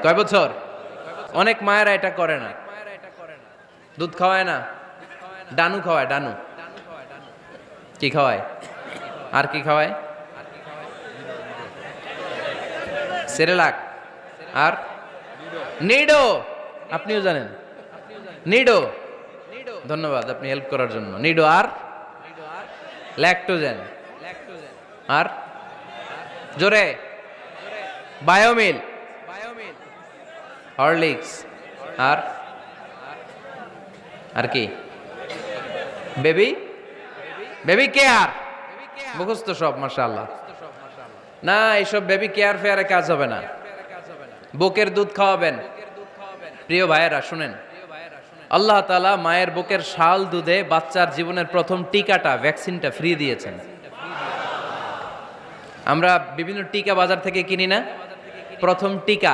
কয় বছর? অনেক মায়েরা এটা করে না, দুধ খাওয়ায় না, ডানু খাওয়ায়, ডানু কি খাওয়ায়, আর কি খাওয়ায়? সেরেলাক আর নিডো। আপনিও জানেন নিডো? ধন্যবাদ আপনি হেল্প করার জন্য। নিডো আর ল্যাকটোজেন আর জোরে বায়োমিল, হরলিক্স আর আর কি? Baby baby care. মুখস্থ সব মাশাআল্লাহ। না এইসব বেবি কেয়ার ফেয়ারে কাজ হবে না। বুকের দুধ খাওয়াবেন। প্রিয় ভাইয়েরা শুনেন, আল্লাহ তাআলা মায়ের বুকের শাল দুধে বাচ্চার জীবনের প্রথম টিকাটা, ভ্যাকসিনটা ফ্রি দিয়েছেন। আমরা বিভিন্ন টিকা বাজার থেকে কিনি না? প্রথম টিকা